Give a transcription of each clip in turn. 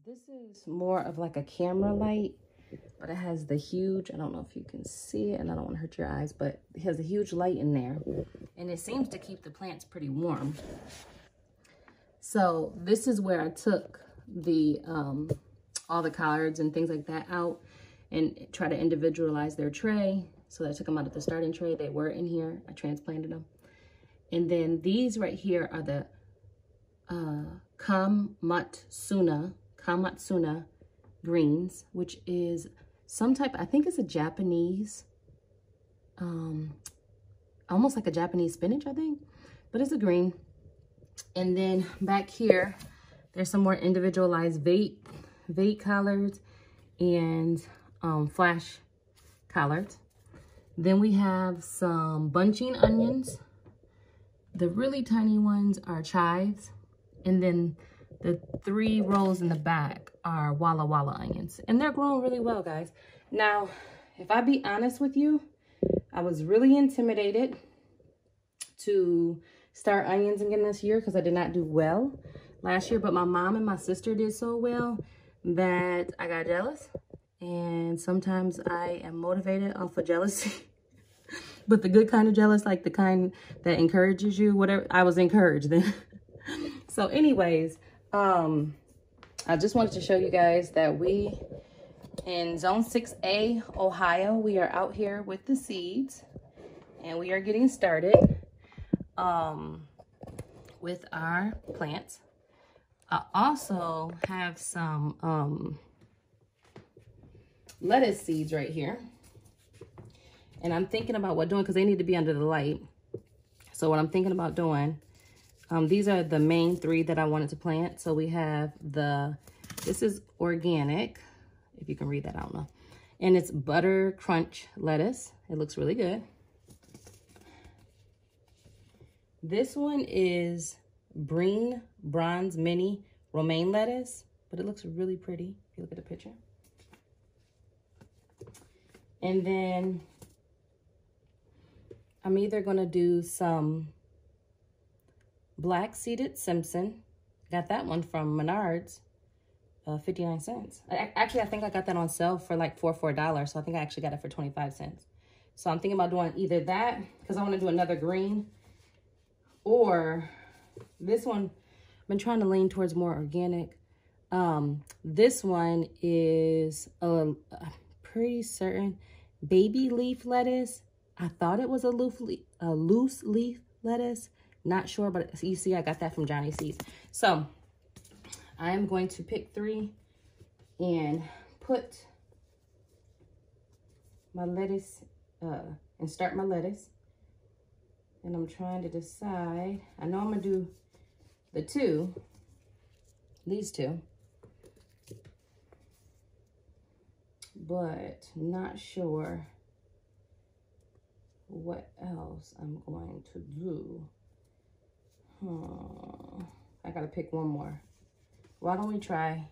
This is more of like a camera light, but it has the huge, I don't know if you can see it and I don't want to hurt your eyes, but it has a huge light in there and it seems to keep the plants pretty warm. So this is where I took the all the collards and things like that out and try to individualize their tray. So I took them out of the starting tray. They were in here. I transplanted them. And then these right here are the Kamatsuna greens, which is some type, I think it's a Japanese, almost like a Japanese spinach, I think, but it's a green. And then back here, there's some more individualized vate collards and flash collards. Then we have some bunching onions. The really tiny ones are chives. And then the 3 rows in the back are Walla Walla onions. And they're growing really well, guys. Now, if I be honest with you, I was really intimidated to start onions again this year because I did not do well last year. But my mom and my sister did so well that I got jealous. And sometimes I am motivated off of jealousy. But the good kind of jealous, like the kind that encourages you, whatever. I was encouraged then. So anyways, I just wanted to show you guys that we in Zone 6A, Ohio, we are out here with the seeds and we are getting started with our plants. I also have some lettuce seeds right here. And I'm thinking about what doing because they need to be under the light. So what I'm thinking about doing, these are the main 3 that I wanted to plant. So we have this is organic, if you can read that, I don't know. And it's butter crunch lettuce. It looks really good. This one is Breen Bronze Mini Romaine lettuce, but it looks really pretty if you look at the picture. And then I'm either gonna do some black seeded Simpson. Got that one from Menards, 59 cents. Actually, I think I got that on sale for like $4. So I think I actually got it for 25 cents. So I'm thinking about doing either that, because I want to do another green, or this one. I've been trying to lean towards more organic. This one is a pretty certain baby leaf lettuce. I thought it was a loose leaf lettuce. Not sure, but you see, I got that from Johnny Seeds. So I'm going to pick 3 and put my lettuce and start my lettuce. And I'm trying to decide. I know I'm gonna do these two, but not sure what else I'm going to do. I gotta pick one more. Why don't we try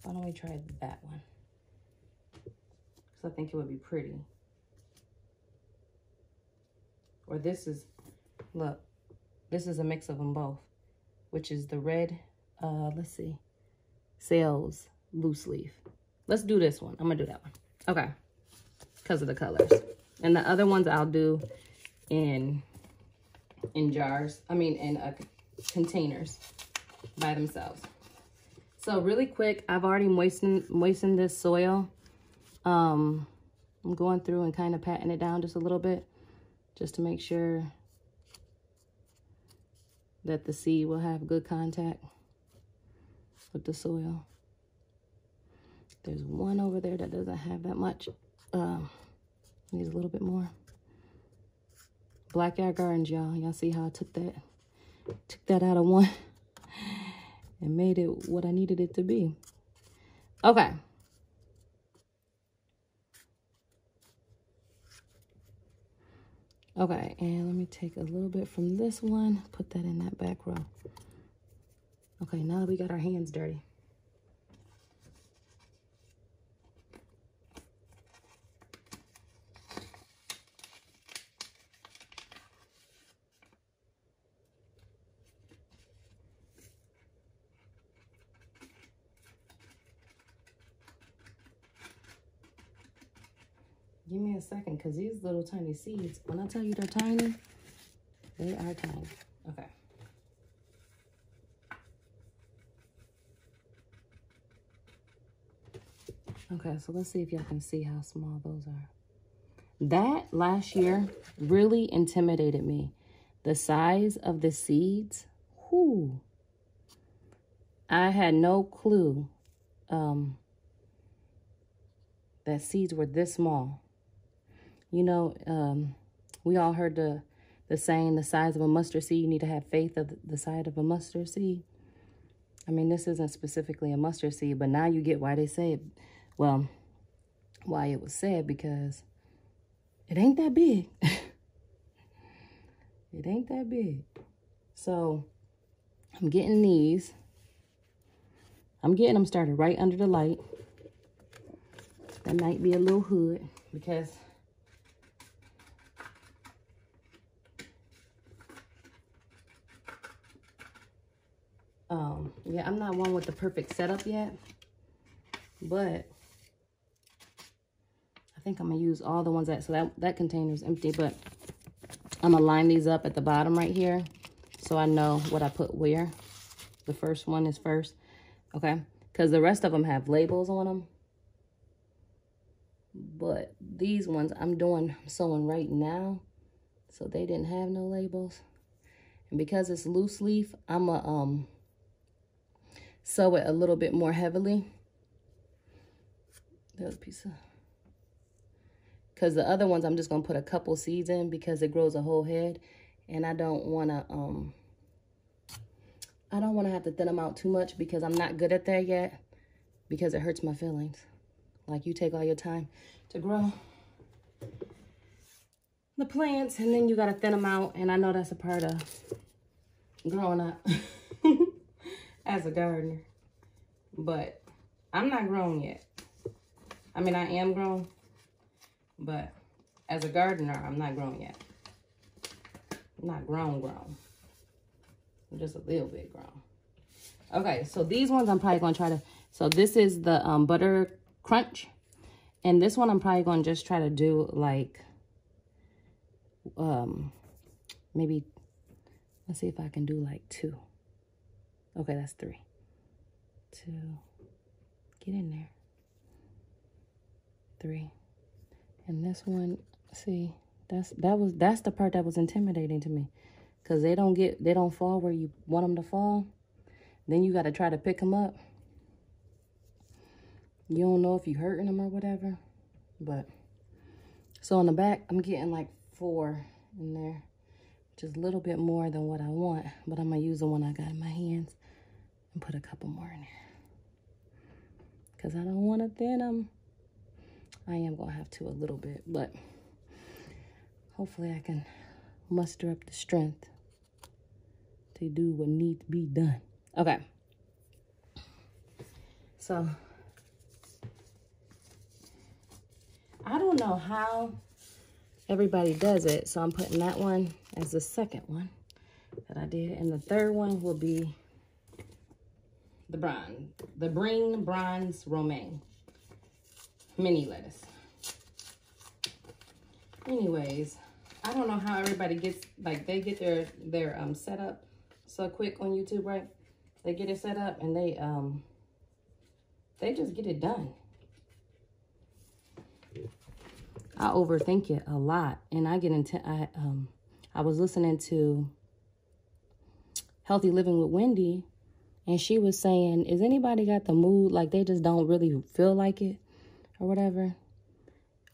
that one? Because I think it would be pretty. Or this is, look, this is a mix of them both, which is the red, let's see, Sales loose leaf. Let's do this one. I'm gonna do that one. Okay, because of the colors. And the other ones I'll do in jars, in containers by themselves. So really quick, I've already moistened this soil. I'm going through and kind of patting it down just a little bit, just to make sure that the seed will have good contact with the soil. There's one over there that doesn't have that much. Needs a little bit more. Blackyard Gardens, y'all. Y'all see how I took that out of one and made it what I needed it to be. Okay. Okay, and let me take a little bit from this one, put that in that back row. Okay, now that we got our hands dirty. Give me a second, because these little tiny seeds, when I tell you they're tiny, they are tiny. Okay. Okay, so let's see if y'all can see how small those are. That last year really intimidated me. The size of the seeds, whoo. I had no clue that seeds were this small. You know, we all heard the saying, the size of a mustard seed, you need to have faith of the size of a mustard seed. I mean, this isn't specifically a mustard seed, but now you get why they say it. Well, why it was said, because it ain't that big. It ain't that big. So I'm getting these. I'm getting them started right under the light. That might be a little hood, because yeah, I'm not one with the perfect setup yet, but I think I'm gonna use all the ones so that container's empty, but I'm gonna line these up at the bottom right here so I know what I put where. The first one is first, okay? Because the rest of them have labels on them, but these ones I'm sewing right now, so they didn't have no labels. And because it's loose leaf, I'm gonna sew it a little bit more heavily. There's a piece of, because the other ones I'm just gonna put a couple seeds in because it grows a whole head, and I don't wanna have to thin them out too much because I'm not good at that yet, because it hurts my feelings. Like, you take all your time to grow the plants and then you gotta thin them out, and I know that's a part of growing up as a gardener. But I'm not grown yet. I mean, I am grown, but as a gardener, I'm not grown yet. I'm not grown. I'm just a little bit grown. Okay, so these ones I'm probably gonna try to, so this is the Butter Crunch. And this one I'm probably gonna just try to do like, maybe, let's see if I can do like 2. Okay, that's 3. 2, get in there. 3. And this one, see, that's the part that was intimidating to me, because they don't fall where you want them to fall. Then you got to try to pick them up. You don't know if you're hurting them or whatever. But so on the back, I'm getting like 4 in there, which is a little bit more than what I want, but I'm gonna use the one I got in my hands and put a couple more in there, because I don't want to thin them. I am gonna have to a little bit, but hopefully I can muster up the strength to do what needs to be done. Okay, so I don't know how everybody does it, so I'm putting that one as the second one that I did, and the third one will be the Breen Bronze Romaine mini lettuce. Anyways, I don't know how everybody gets, like, they get their setup so quick on YouTube, right? They get it set up and they just get it done. I overthink it a lot, and I get into, I was listening to Healthy Living with Wendy, and she was saying, is anybody got the mood, like they just don't really feel like it or whatever,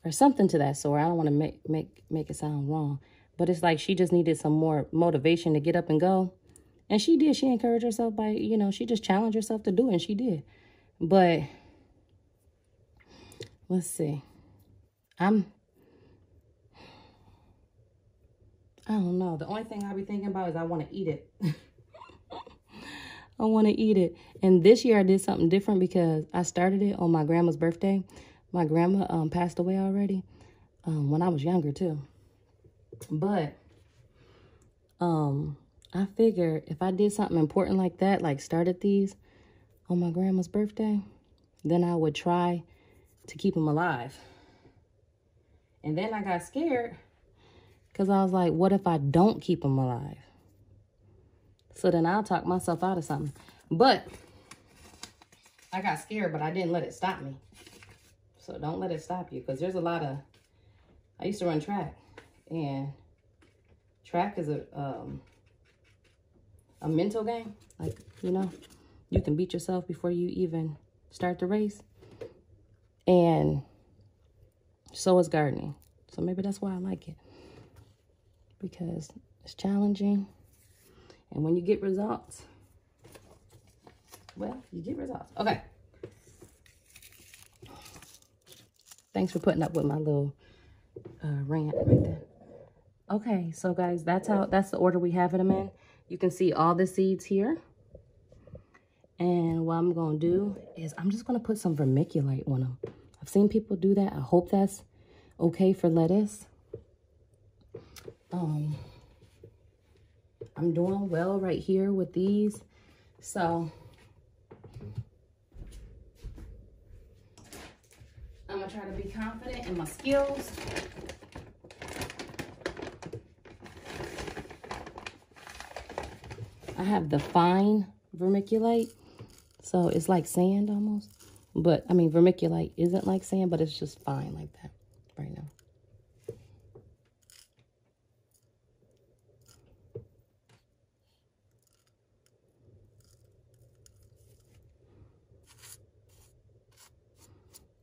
or something to that sort. I don't want to make it sound wrong, but it's like she just needed some more motivation to get up and go. And she did. She encouraged herself by, you know, she just challenged herself to do it, and she did. But let's see. I don't know. The only thing I be thinking about is I want to eat it. I want to eat it. And this year I did something different because I started it on my grandma's birthday. My grandma passed away already when I was younger too. But I figured if I did something important like that, like started these on my grandma's birthday, then I would try to keep them alive. And then I got scared because I was like, what if I don't keep them alive? So then I'll talk myself out of something. But I got scared, but I didn't let it stop me. So don't let it stop you, because there's a lot of, I used to run track, and track is a mental game. Like, you know, you can beat yourself before you even start the race. And so is gardening. So maybe that's why I like it, because it's challenging. And when you get results, well, you get results. Okay. Thanks for putting up with my little rant right there. Okay, so guys, that's the order we have them in. You can see all the seeds here. And what I'm going to do is I'm just going to put some vermiculite on them. I've seen people do that. I hope that's okay for lettuce. I'm doing well right here with these. So I'm going to try to be confident in my skills. I have the fine vermiculite. So it's like sand almost. But, I mean, vermiculite isn't like sand, but it's just fine like that right now.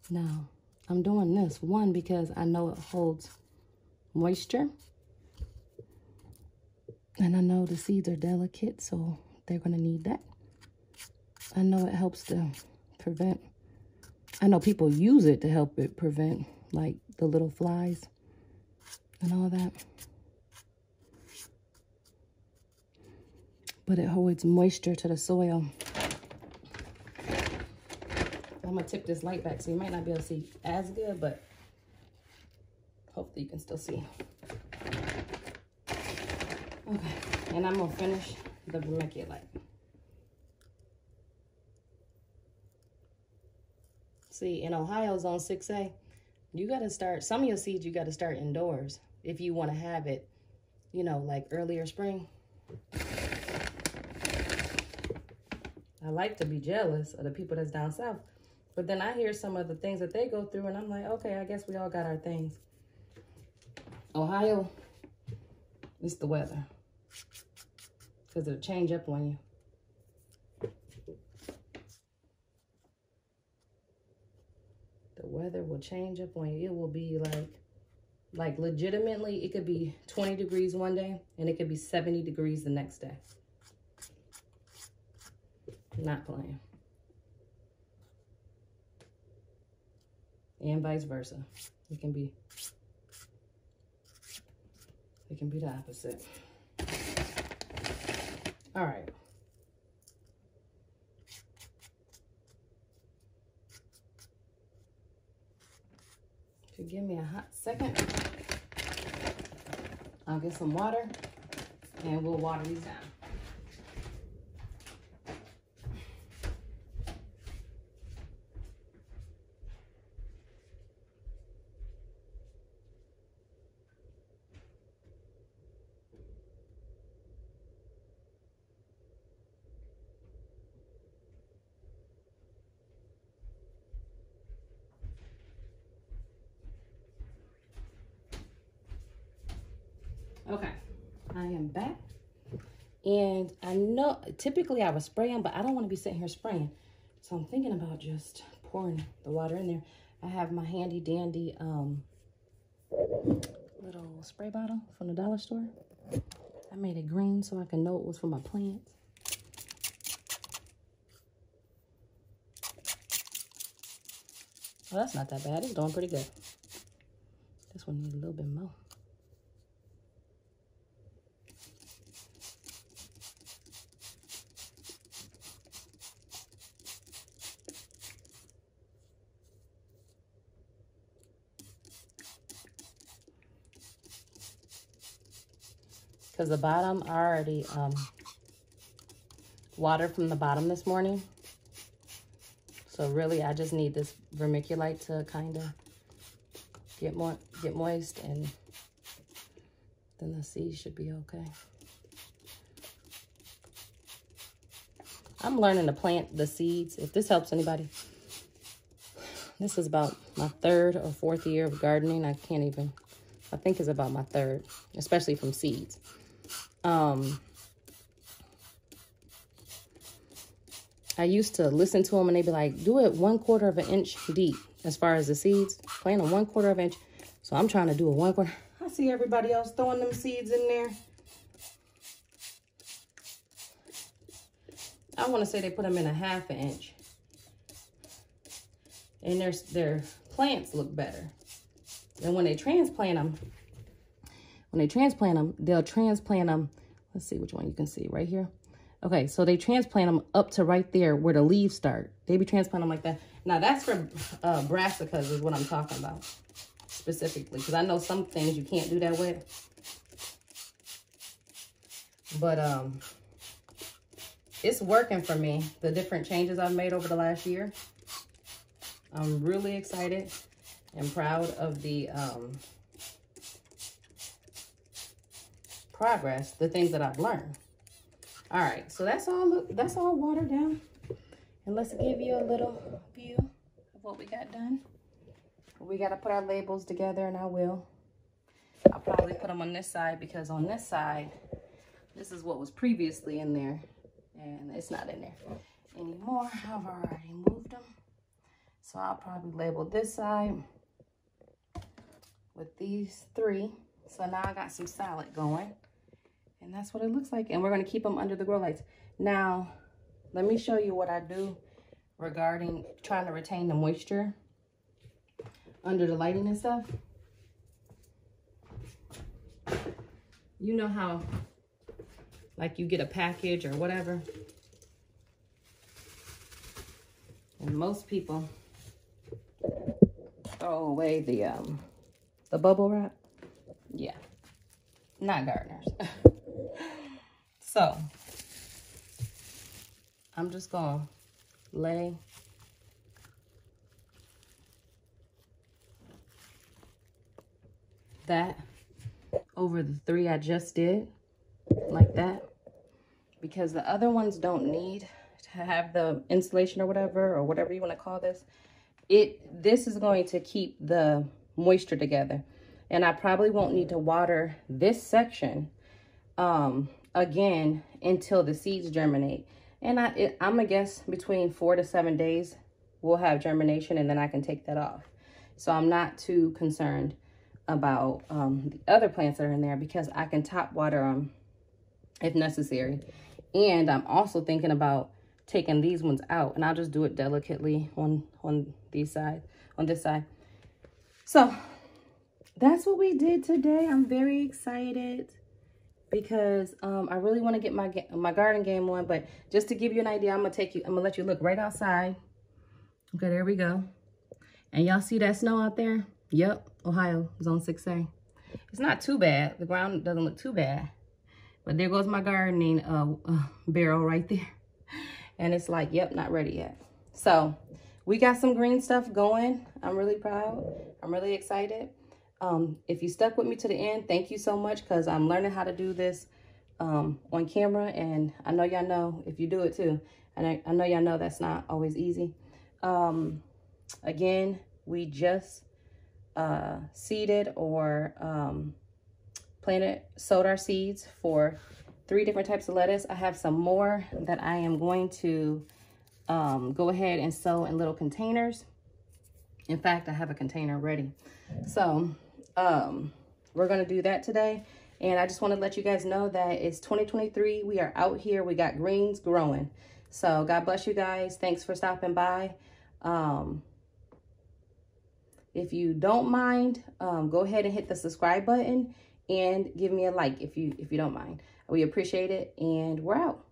Now, I'm doing this, one, because I know it holds moisture. And I know the seeds are delicate, so they're going to need that. I know it helps to prevent, I know people use it to help it prevent, like, the little flies and all that. But it holds moisture to the soil. I'm going to tip this light back so you might not be able to see as good, but hopefully you can still see. Okay, and I'm going to finish the vermiculite. See, in Ohio Zone 6A, you got to start, some of your seeds you got to start indoors if you want to have it, you know, like earlier spring. I like to be jealous of the people that's down south. But then I hear some of the things that they go through, and I'm like, okay, I guess we all got our things. Ohio, it's the weather. Because it'll change up on you. The weather will change up on you. It will be like legitimately, it could be 20 degrees one day, and it could be 70 degrees the next day. Not playing. And vice versa. It can be the opposite. All right. If you give me a hot second, I'll get some water and we'll water these down. Okay, I am back, and I know typically I would spray them, but I don't want to be sitting here spraying, so I'm thinking about just pouring the water in there. I have my handy dandy little spray bottle from the dollar store. I made it green so I can know it was for my plants. Well, that's not that bad. It's doing pretty good. This one needs a little bit more. Because the bottom, I already watered from the bottom this morning. So really, I just need this vermiculite to kind of get moist, and then the seeds should be okay. I'm learning to plant the seeds. If this helps anybody, this is about my 3rd or 4th year of gardening. I think it's about my 3rd, especially from seeds. I used to listen to them and they'd be like, do it 1/4 of an inch deep as far as the seeds. Plant them 1/4 of an inch. So I'm trying to do a 1/4. I see everybody else throwing them seeds in there. I want to say they put them in a 1/2 inch. And their plants look better. And when they transplant them, they'll transplant them. Let's see which one you can see right here. Okay, so they transplant them up to right there where the leaves start. They be transplanting them like that. Now that's for brassicas is what I'm talking about specifically, because I know some things you can't do that with. But it's working for me, the different changes I've made over the last year. I'm really excited and proud of the progress, the things that I've learned. All right, so that's all watered down. And let's give you a little view of what we got done. We got to put our labels together, and I will. I'll probably put them on this side, because on this side, this is what was previously in there, and it's not in there anymore. I've already moved them. So I'll probably label this side with these 3. So now I got some salad going. And that's what it looks like. And we're going to keep them under the grow lights. Now, let me show you what I do regarding trying to retain the moisture under the lighting and stuff. You know how, like, you get a package or whatever, and most people throw away the bubble wrap. Yeah, not gardeners. So I'm just gonna lay that over the 3 I just did, like that, because the other ones don't need to have the insulation or whatever you want to call this. This is going to keep the moisture together, and I probably won't need to water this section again until the seeds germinate. And I'm gonna guess between 4 to 7 days we'll have germination, and then I can take that off. So I'm not too concerned about the other plants that are in there, because I can top water them if necessary. And I'm also thinking about taking these ones out, and I'll just do it delicately on this side. So that's what we did today. I'm very excited because I really want to get my garden game on. But just to give you an idea, I'm gonna let you look right outside. Okay, there we go. And y'all see that snow out there? Yep, Ohio, zone 6A. It's not too bad. The ground doesn't look too bad. But there goes my gardening barrel right there. And it's like, yep, not ready yet. So we got some green stuff going. I'm really proud. I'm really excited. If you stuck with me to the end, thank you so much, because I'm learning how to do this on camera. And I know y'all know if you do it too. And I know y'all know that's not always easy. Again, we just seeded or sowed our seeds for 3 different types of lettuce. I have some more that I am going to go ahead and sow in little containers. In fact, I have a container ready. So we're going to do that today. And I just want to let you guys know that it's 2023. We are out here. We got greens growing. So God bless you guys. Thanks for stopping by. If you don't mind, go ahead and hit the subscribe button and give me a like if you don't mind. We appreciate it, and we're out.